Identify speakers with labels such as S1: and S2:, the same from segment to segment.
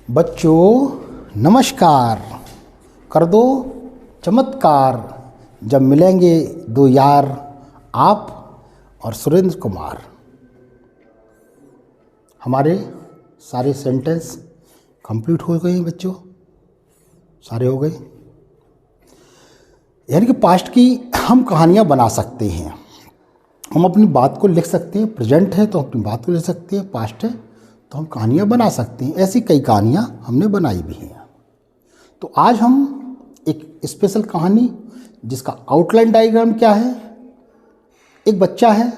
S1: बच्चों नमस्कार। कर दो चमत्कार जब मिलेंगे दो यार, आप और सुरेंद्र कुमार। हमारे सारे सेंटेंस कंप्लीट हो गए हैं बच्चों, सारे हो गए। यानी कि पास्ट की हम कहानियाँ बना सकते हैं, हम अपनी बात को लिख सकते हैं। प्रेजेंट है तो अपनी बात को लिख सकते हैं, पास्ट है तो हम कहानियाँ बना सकते हैं। ऐसी कई कहानियाँ हमने बनाई भी हैं। तो आज हम एक स्पेशल कहानी जिसका आउटलाइन डायग्राम क्या है, एक बच्चा है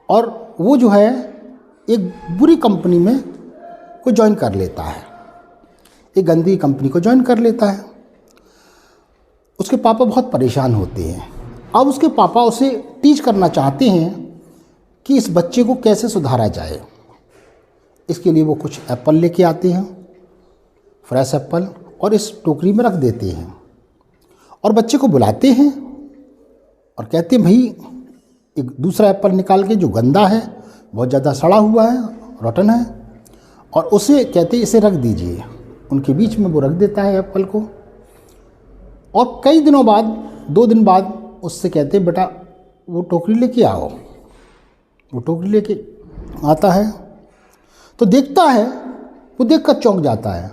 S1: और वो जो है एक बुरी कंपनी में को ज्वाइन कर लेता है, एक गंदी कंपनी को ज्वाइन कर लेता है। उसके पापा बहुत परेशान होते हैं। अब उसके पापा उसे टीच करना चाहते हैं कि इस बच्चे को कैसे सुधारा जाए। इसके लिए वो कुछ एप्पल लेके आते हैं, फ्रेश एप्पल, और इस टोकरी में रख देते हैं और बच्चे को बुलाते हैं और कहते हैं भाई एक दूसरा एप्पल निकाल के जो गंदा है, बहुत ज़्यादा सड़ा हुआ है, रोटन है, और उसे कहते हैं इसे रख दीजिए। उनके बीच में वो रख देता है एप्पल को। और कई दिनों बाद, 2 दिन बाद उससे कहते हैं बेटा वो टोकरी लेके आओ। वो टोकरी लेके आता है तो देखता है, वो देखकर चौंक जाता है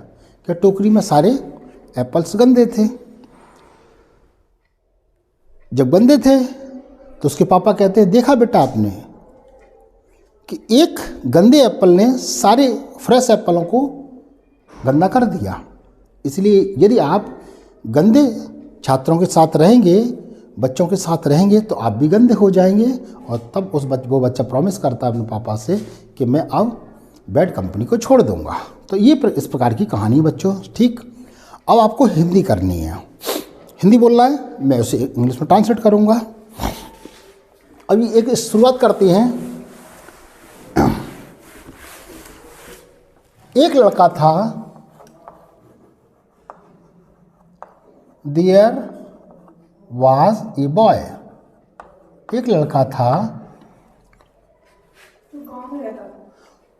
S1: कि टोकरी में सारे एप्पल्स गंदे थे। जब गंदे थे तो उसके पापा कहते हैं देखा बेटा आपने कि एक गंदे एप्पल ने सारे फ्रेश एप्पलों को गंदा कर दिया। इसलिए यदि आप गंदे छात्रों के साथ रहेंगे, बच्चों के साथ रहेंगे तो आप भी गंदे हो जाएंगे। और तब वो बच्चा प्रॉमिस करता है अपने पापा से कि मैं अब बैड कंपनी को छोड़ दूंगा। तो ये इस प्रकार की कहानी बच्चों, ठीक। अब आपको हिंदी करनी है, हिंदी बोलना है, मैं उसे इंग्लिश में ट्रांसलेट करूंगा। अभी एक शुरुआत करते हैं। एक लड़का था, देयर वॉज ए बॉय। एक लड़का था,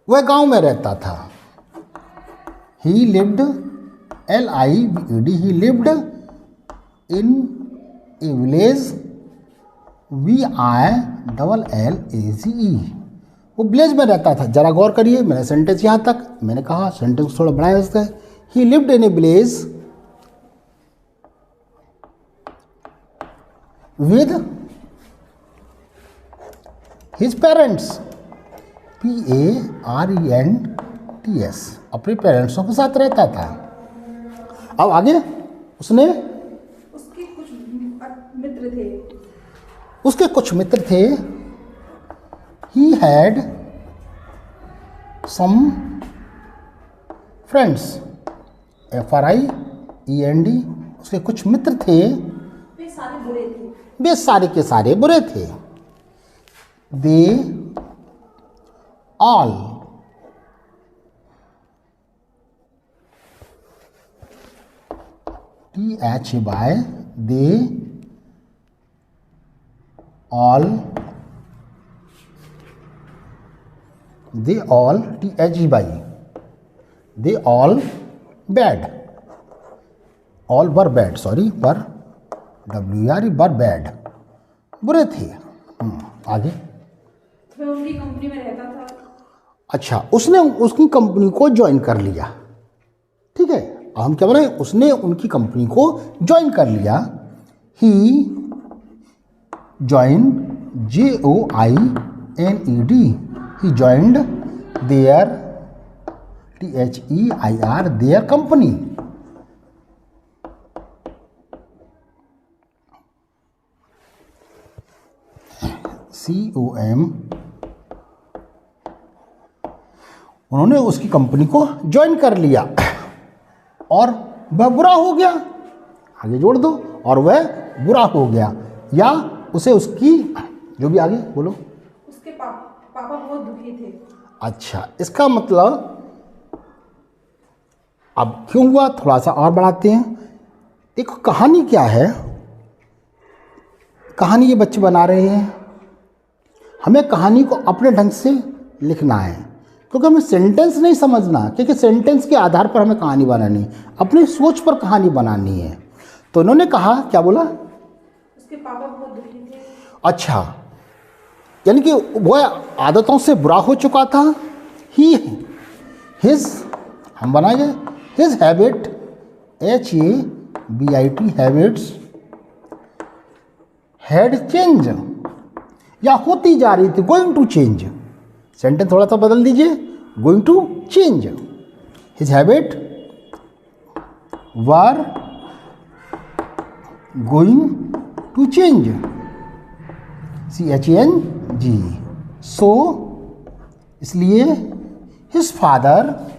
S1: वह गांव में रहता था। ही lived, LIVED, he lived in A village, VILLAGE। वो विलेज में रहता था। जरा गौर करिए, मैंने सेंटेंस यहाँ तक मैंने कहा, सेंटेंस थोड़ा बढ़ाया उसका। ही lived in A village with his parents, PARENTS, अपने पेरेंट्सों के साथ रहता था। अब आगे उसके कुछ मित्र थे। He had some friends, FRIEND, उसके कुछ मित्र थे। वे सारे के सारे बुरे थे। They all THY, they all THY, they all bad, all were bad, sorry, were were bad, बुरे थे। आगे
S2: उनकी कंपनी में रहता था।
S1: अच्छा, उसने उसकी कंपनी को ज्वाइन कर लिया, ठीक है। अब हम क्या बोल रहे हैं, उसने उनकी कंपनी को ज्वाइन कर लिया। He join, JOINED, he joined there, THEIR, their company. COM, उन्होंने उसकी कंपनी को ज्वाइन कर लिया और वह बुरा हो गया। आगे जोड़ दो, और वह बुरा हो गया, या उसे उसकी जो भी, आगे बोलो।
S2: उसके पापा बहुत दुखी थे।
S1: अच्छा, इसका मतलब अब क्यों हुआ, थोड़ा सा और बढ़ाते हैं। देखो कहानी क्या है, कहानी ये बच्चे बना रहे हैं। हमें कहानी को अपने ढंग से लिखना है। क्योंकि हमें सेंटेंस नहीं समझना, क्योंकि सेंटेंस के आधार पर हमें कहानी बनानी, अपनी सोच पर कहानी बनानी है। तो उन्होंने कहा, क्या बोला?
S2: उसके पापा बहुत दुखी थे।
S1: अच्छा, यानी कि वो आदतों से बुरा हो चुका था। ही हिज, हम बनाएंगे his habit, HABIT, habits had change, या होती जा रही थी, गोइंग टू चेंज। सेंटेंस थोड़ा सा बदल दीजिए, going to change. His habit were going to change, CHANG। So इसलिए his father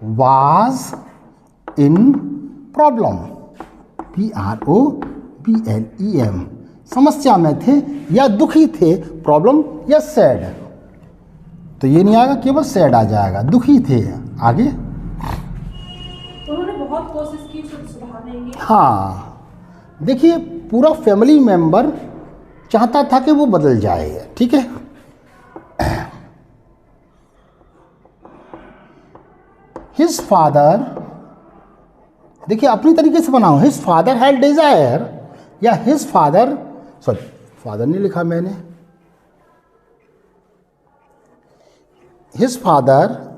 S1: was in problem, PROBLEM, समस्या में थे या दुखी थे, प्रॉब्लम या सैड। तो ये नहीं आएगा, केवल सैड आ जाएगा, दुखी थे। आगे,
S2: उन्होंने बहुत कोशिश की सुधारने की।
S1: हाँ, देखिए पूरा फैमिली मेंबर चाहता था कि वो बदल जाए, ठीक है। हिज फादर, देखिए अपनी तरीके से बनाओ, हिज फादर हैड डिजायर, या हिज फादर, सॉरी फादर नहीं लिखा मैंने, हिज फादर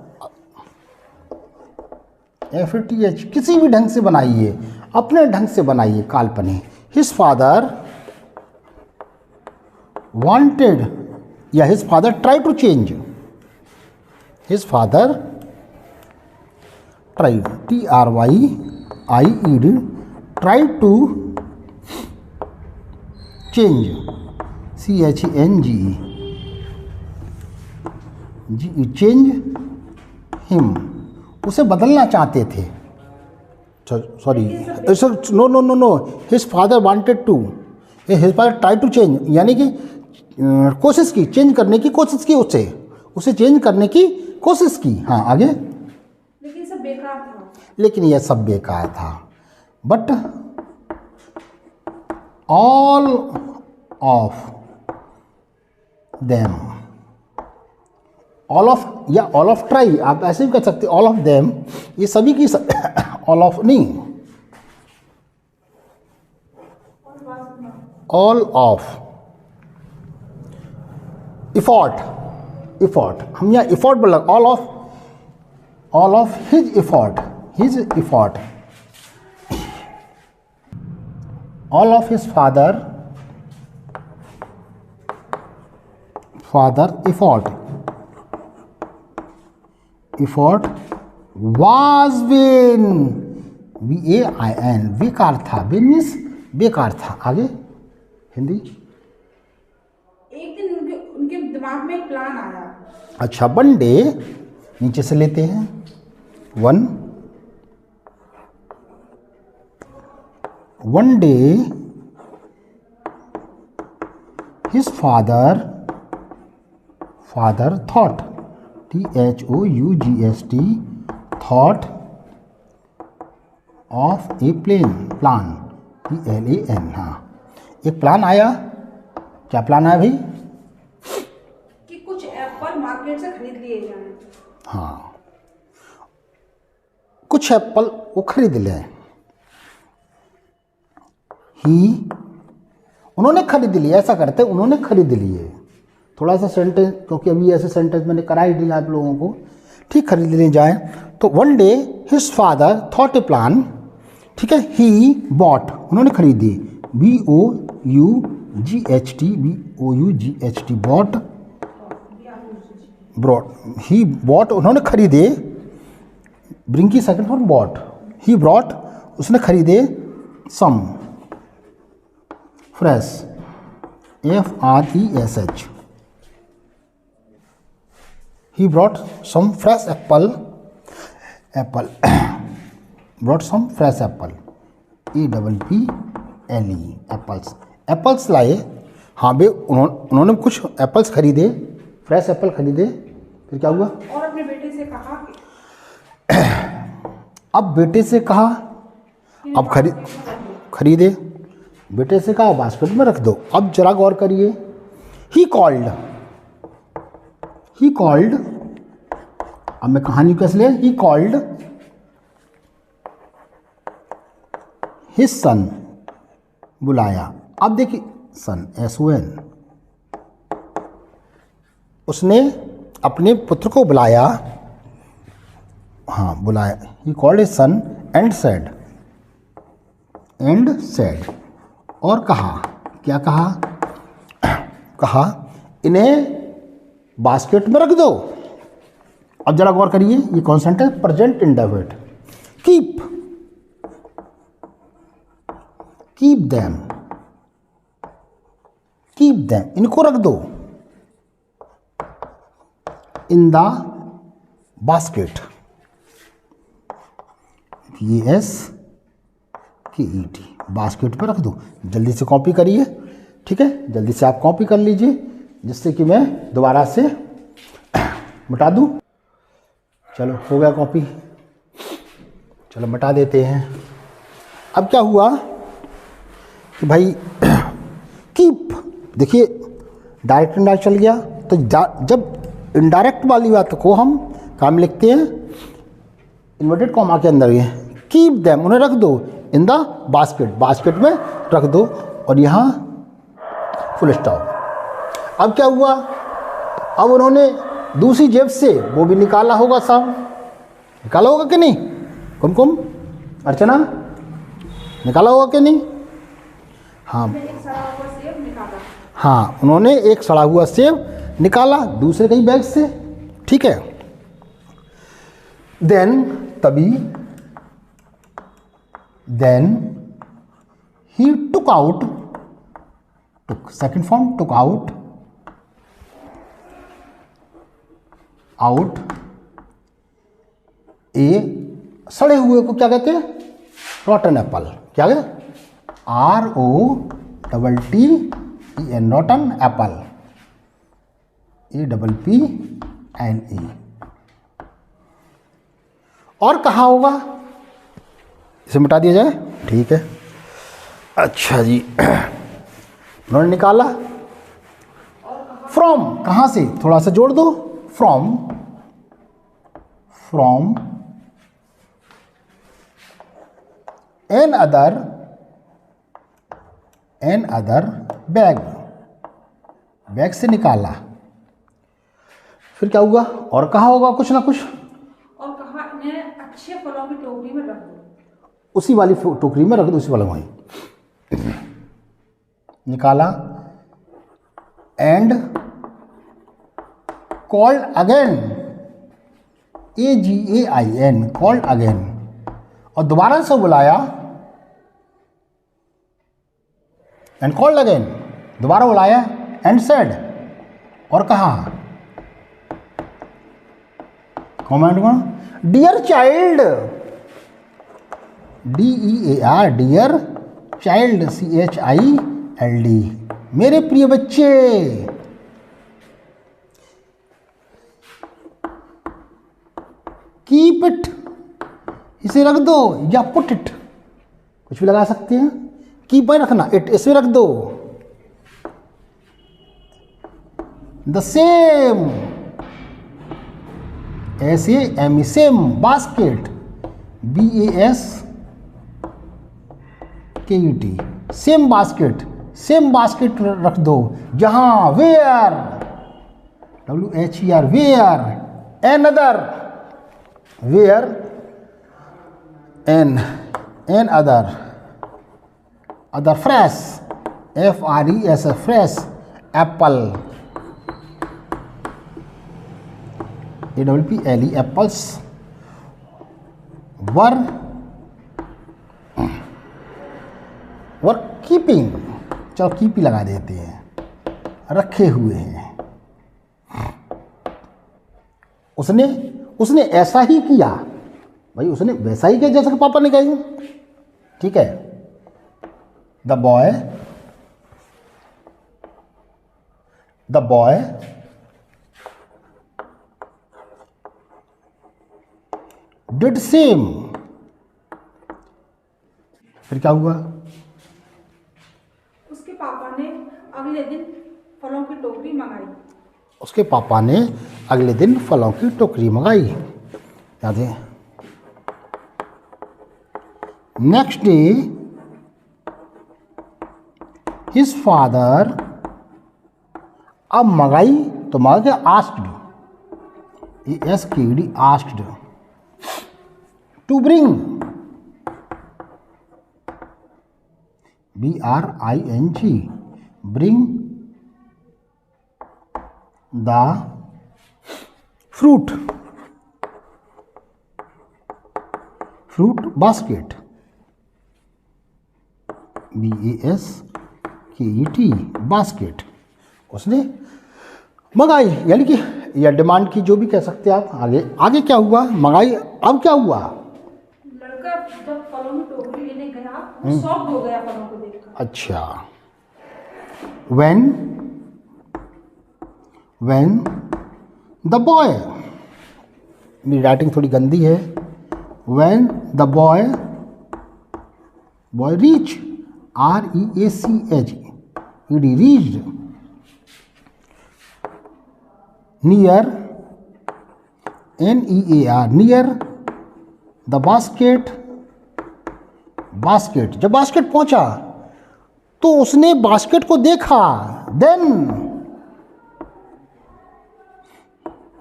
S1: FATH, किसी भी ढंग से बनाइए, अपने ढंग से बनाइए, काल्पनिक। हिज फादर वांटेड, या his father try to change, his father tried, TRYIED, try to change, CHANGE, change him, उसे बदलना चाहते थे। Sorry, no, his father wanted to, his father try to change, यानी कि कोशिश की, चेंज करने की कोशिश की, उसे चेंज करने की कोशिश की। हाँ, आगे,
S2: लेकिन सब बेकार था।
S1: लेकिन यह सब बेकार था। But all of them, all of या ऑल ऑफ ट्राई, आप ऐसे भी कह सकते, ऑल ऑफ देम, ये सभी की ऑल ऑफ नहीं, ऑल ऑफ इफॉर्ट, हम यहाँ इफॉर्ट बोल, all of his effort, all of his father effort was when, VAIN, बेकार था, वेन मीन्स बेकार था। आगे, हिंदी।
S2: एक दिन उनके दिमाग में एक प्लान आया।
S1: अच्छा, वन डे, नीचे से लेते हैं, one day his father thought, THOUGHT, thought of A plan, PLAN। हाँ, एक प्लान आया। क्या प्लान आया भाई?
S2: कि कुछ एप्पल मार्केट से खरीद लिए जाएं।
S1: हाँ, कुछ एप्पल वो खरीद लें। उन्होंने खरीद लिए, ऐसा करते उन्होंने खरीद लिए। थोड़ा सा सेंटेंस, क्योंकि अभी ऐसे सेंटेंस मैंने करा ही दिया आप लोगों को, ठीक, खरीद लिए जाए। तो one day his father thought a plan, ठीक है, ही बॉट, उन्होंने खरीदी, BOUGHT, बॉट, ही बॉट, उन्होंने खरीदे, ब्रिंग की second for bought, he brought, उसने खरीदे, some fresh, FRESH, he brought some fresh apple, brought some fresh apple, APPLE, apples लाए। हाँ बे, उन्होंने कुछ एप्पल्स खरीदे, फ्रेश एप्पल खरीदे। फिर क्या हुआ?
S2: और अपने बेटे से कहा कि
S1: अब बेटे से कहा, अब खरीदे, बेटे से कहा बास्केट में रख दो। अब जरा गौर करिए, ही कॉल्ड, अब मैं कहानी कैसे ले, ही कॉल्ड हिज सन, बुलाया। अब देखिए सन, SON, उसने अपने पुत्र को बुलाया, हाँ बुलाया। He called his son and said, और कहा, क्या कहा, कहा इन्हें बास्केट में रख दो। अब जरा गौर करिए, ये कौन सा है, प्रेजेंट इंडेफिनिट। कीप देम, इनको रख दो in the basket, BASKET, basket पे रख दो। जल्दी से कॉपी करिए, ठीक है, जल्दी से आप कॉपी कर लीजिए जिससे कि मैं दोबारा से मिटा दूं। चलो हो गया कॉपी, चलो मिटा देते हैं। अब क्या हुआ कि भाई कीप, देखिए डायरेक्ट इनडायरेक्ट चल गया, तो जब इनडायरेक्ट वाली बात को हम काम लिखते हैं इन्वर्टेड कॉमा के अंदर, ये कीप देम, उन्हें रख दो इन द बास्केट में रख दो, और यहाँ फुल स्टॉप। अब क्या हुआ, अब उन्होंने दूसरी जेब से वो भी निकाला होगा, साहब निकाला होगा कि नहीं, कुमकुम अर्चना निकाला होगा कि नहीं, हाँ हाँ, उन्होंने एक सड़ा हुआ सेब निकाला दूसरे कहीं बैग से, ठीक है। Then he took out, second form took out a सड़े हुए को क्या कहते हैं, रॉटन एप्पल, क्या कहते हैं, ROTTEN, रॉटन एप्पल, APPLE। और कहाँ होगा, इसे मिटा दिया जाए, ठीक है। अच्छा जी, उन्होंने निकाला फ्रॉम, कहाँ से, थोड़ा सा जोड़ दो, फ्रॉम एन अदर बैग से निकाला। फिर क्या हुआ, और कहा होगा कुछ ना कुछ,
S2: और कहा इन्हें अच्छे फलों की टोकरी में रख दो,
S1: उसी वाली टोकरी में रख दो, उसी वाला वहीं निकाला। And called again, AGAIN, called again, और दोबारा से बुलाया, एंड कॉल्ड अगेन, दोबारा बुलाया, एंड सेड, और कहा, कमेंट में, dear child, DEAR, dear child, CHILD, मेरे प्रिय बच्चे। कीप इट, इसे रख दो, या पुट इट, कुछ भी लगा सकते हैं, कीप में रखना, इट इसे रख दो। The same, SAME, same, basket, BASKET, same basket रख दो, जहां where, WHER, where, another, where an other fresh, FRES, fresh apple, APPLE, apples, were keeping, चलो कीप ही लगा देते हैं, रखे हुए हैं। उसने ऐसा ही किया, भाई उसने वैसा ही किया जैसा कि पापा ने कहा, ठीक है। The boy did same. फिर क्या हुआ,
S2: उसके पापा ने अगले दिन फलों की टोकरी मंगाई।
S1: उसके पापा ने अगले दिन फलों की टोकरी मंगाई। याद है। नेक्स्ट डे हिज फादर, अब मंगाई तो मंगा क्या, asked, ASKD, asked to bring, BRING, bring the fruit basket, BASKET, basket उसने मंगाई। यानी कि या डिमांड की, जो भी कह सकते हैं आप। आगे क्या हुआ, मंगाई, अब क्या हुआ,
S2: लड़का जब फलों की टोकरी लेने गया वो शॉक्ड हो गया फलों को देखकर।
S1: अच्छा। when the boy, मेरी राइटिंग थोड़ी गंदी है, when the boy reach, REACH, reached near, NEAR, near the basket, जब बास्केट पहुंचा तो उसने बास्केट को देखा। Then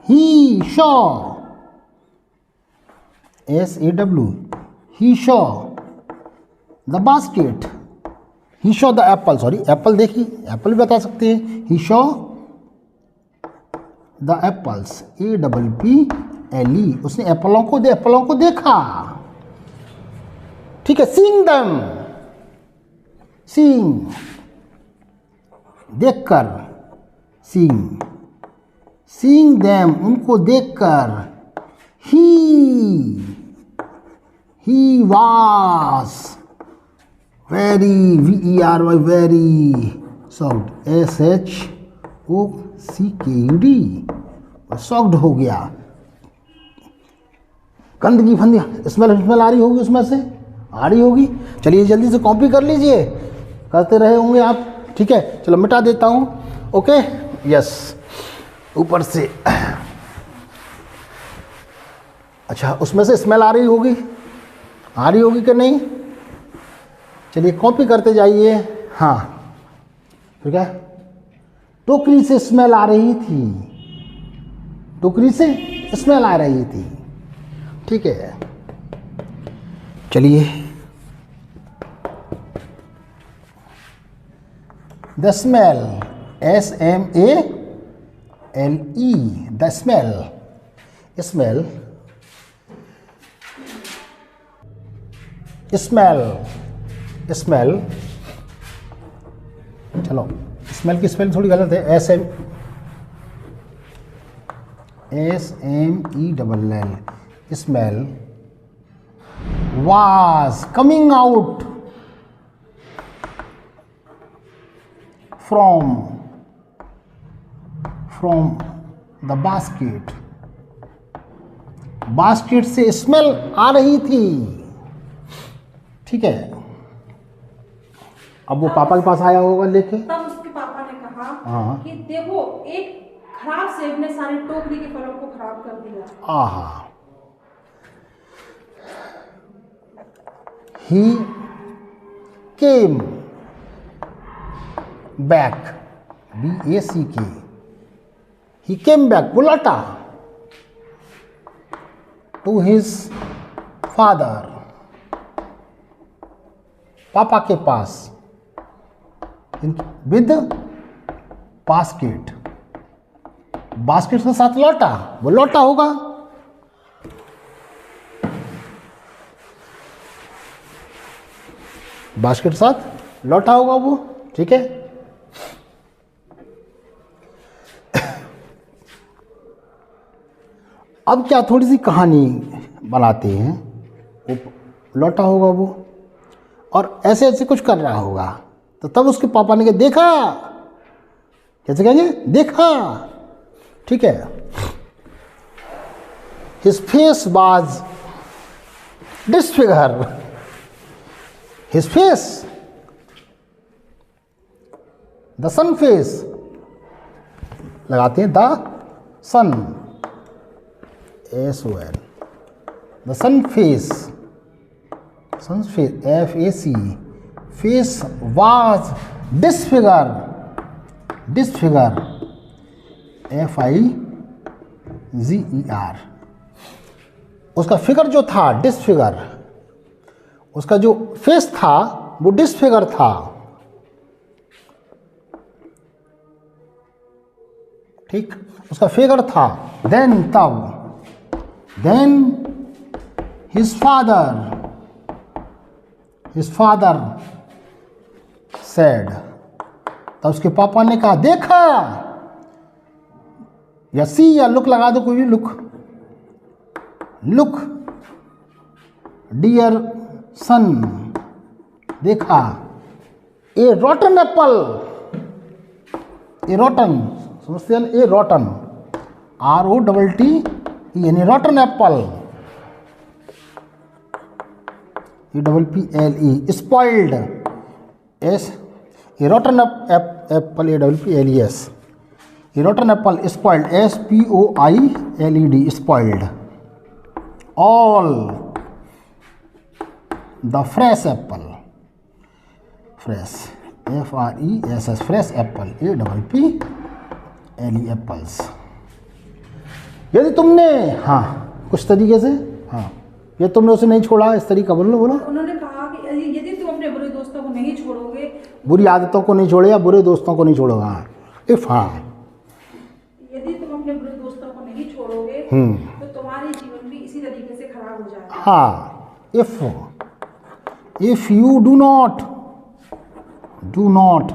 S1: he saw, SAW, he saw the basket, he saw the apple, sorry Apple देखी, एप्पल भी बता सकते हैं। he saw the apples, APPLE, उसने एप्पलों को देखा। ठीक है। seeing them, seeing देखकर, seeing them उनको देखकर, he was very, VERY, very shocked, SHOCKED, shocked हो गया। गंदगी फंदी स्मेल आ रही होगी, उसमें से आ रही होगी। चलिए जल्दी से कॉपी कर लीजिए, करते रहे होंगे आप। ठीक है, चलो मिटा देता हूँ। ओके, यस, ऊपर से अच्छा, उसमें से स्मेल आ रही होगी कि नहीं। चलिए कॉपी करते जाइए। हाँ, ठीक है। टोकरी से स्मेल आ रही थी, ठीक है। चलिए, the smell, SMALE, the smell, चलो स्मेल की स्पेलिंग थोड़ी गलत है, SMELL, smell was coming out from the basket से स्मेल आ रही थी। ठीक है। अब वो पापा के पास आया होगा लेके,
S2: तब उसके पापा ने कहा
S1: हाँ,
S2: कि देखो, एक खराब सेब ने सारी टोकरी के फलों को खराब कर दिया।
S1: आहा। He came back, BACK, he came back, वो लौटा to his father, पापा के पास, with बास्केट के साथ लौटा, वो लौटा होगा। बास्केट के साथ लौटा होगा वो। ठीक है। अब क्या, थोड़ी सी कहानी बनाते हैं। वो लौटा होगा वो, और ऐसे ऐसे कुछ कर रहा होगा, तो तब उसके पापा ने कहा, देखा, कैसे कहेंगे, देखा। ठीक है। His face was disfigured, his face the son face लगाते हैं, the son, SON, the son face, son face, FAC, face was disfigure, disfigure, FIGER, उसका फिगर जो था डिसफिगर, उसका जो फेस था वो डिसफिगर था। ठीक, उसका फिगर था। देन तब, देन हिज फादर सेड, तब उसके पापा ने कहा, देखा, या सी या लुक लगा दो, कोई भी लुक, लुक डियर सन, देखा, ए रॉटन एप्पल, ए रॉटन, समझते हैं, ए रॉटन, ROTT, यानी रॉटन Apple, EPPLE, spoiled, A रॉटन Apple, APPLES, A रॉटन Apple spoiled, SPOILED, spoiled, all the fresh Apple, fresh, FRESS, fresh apple, APPLE, apples. यदि तुमने, हाँ कुछ तरीके से, हाँ, ये तुमने उसे नहीं छोड़ा, इस तरीका बोलो, बोलो।
S2: उन्होंने कहा कि यदि तुम अपने बुरे दोस्तों को नहीं छोड़ोगे,
S1: बुरी आदतों को नहीं छोड़े या बुरे दोस्तों को नहीं छोड़ोगा, इफ, हाँ,
S2: यदि तुम अपने बुरे दोस्तों को नहीं छोड़ोगे तो तुम्हारी जीवन भी इसी तरीके से खराब हो जाएगा।
S1: हाँ, if you do not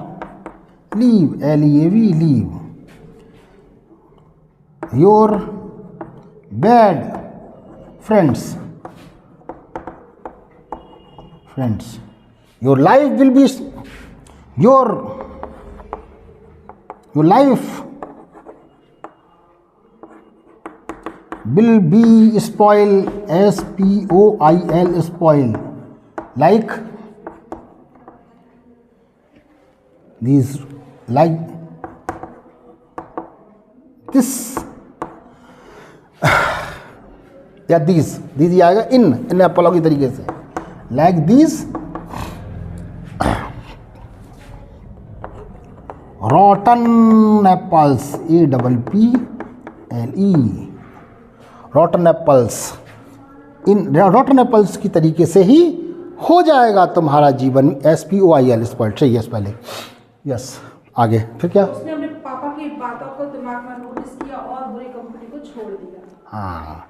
S1: leave, LEAV, leave your bad friends, your life will be, your life will be spoiled, SPOIL, spoil, like these, like this, या these ही आएगा, इन एप्पलों की तरीके से, like these rotten apples, APPLE, rotten apples, in rotten apples की तरीके से ही हो जाएगा तुम्हारा जीवन, SPOIL, स्पॉइल, चाहिए पहले, यस, आगे फिर क्या?
S2: उसने अपने पापा की बातों को दिमाग में नोटिस किया और बुरी कंपनी को छोड़ दिया।
S1: हाँ,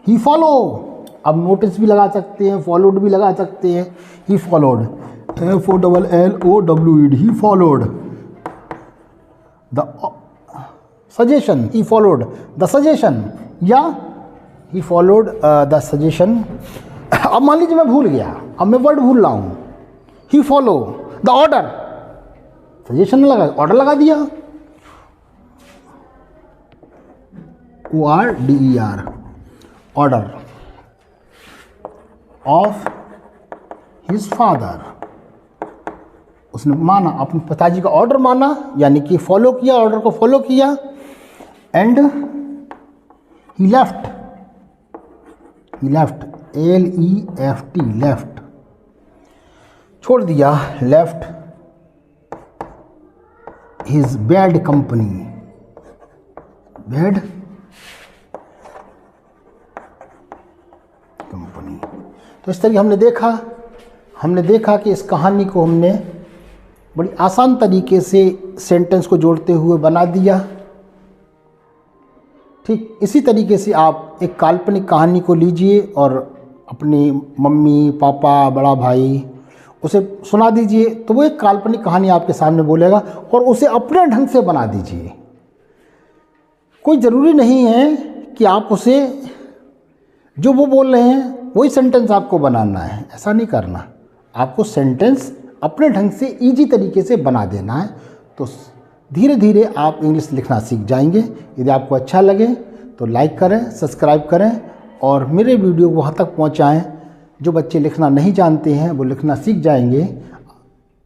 S1: ही फॉलो, अब नोटिस भी लगा सकते हैं, फॉलोड भी लगा सकते हैं, he followed, FOLLOWED, he followed the suggestion, he followed the suggestion, या ही फॉलोड द सजेशन। अब मान लीजिए मैं भूल गया, अब मैं वर्ड भूल रहा हूँ, ही फॉलो द ऑर्डर, सजेशन लगा, ऑर्डर लगा दिया, ORDER, order of his father, उसने माना, अपने पिताजी का ऑर्डर माना, यानी कि फॉलो किया, ऑर्डर को फॉलो किया, and he left, LEFT, left, छोड़ दिया, left his bad company, bad company. तो इस तरह हमने देखा कि इस कहानी को हमने बड़ी आसान तरीके से सेंटेंस को जोड़ते हुए बना दिया। ठीक इसी तरीके से आप एक काल्पनिक कहानी को लीजिए और अपनी मम्मी, पापा, बड़ा भाई उसे सुना दीजिए, तो वो एक काल्पनिक कहानी आपके सामने बोलेगा और उसे अपने ढंग से बना दीजिए। कोई ज़रूरी नहीं है कि आप उसे, जो वो बोल रहे हैं वही सेंटेंस आपको बनाना है, ऐसा नहीं करना। आपको सेंटेंस अपने ढंग से इजी तरीके से बना देना है, तो धीरे धीरे आप इंग्लिश लिखना सीख जाएंगे। यदि आपको अच्छा लगे तो लाइक करें, सब्सक्राइब करें और मेरे वीडियो को वहाँ तक पहुँचाएँ। जो बच्चे लिखना नहीं जानते हैं वो लिखना सीख जाएंगे।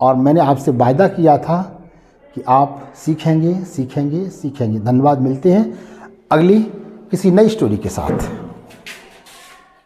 S1: और मैंने आपसे वायदा किया था कि आप सीखेंगे सीखेंगे सीखेंगे। धन्यवाद। मिलते हैं अगली किसी नई स्टोरी के साथ।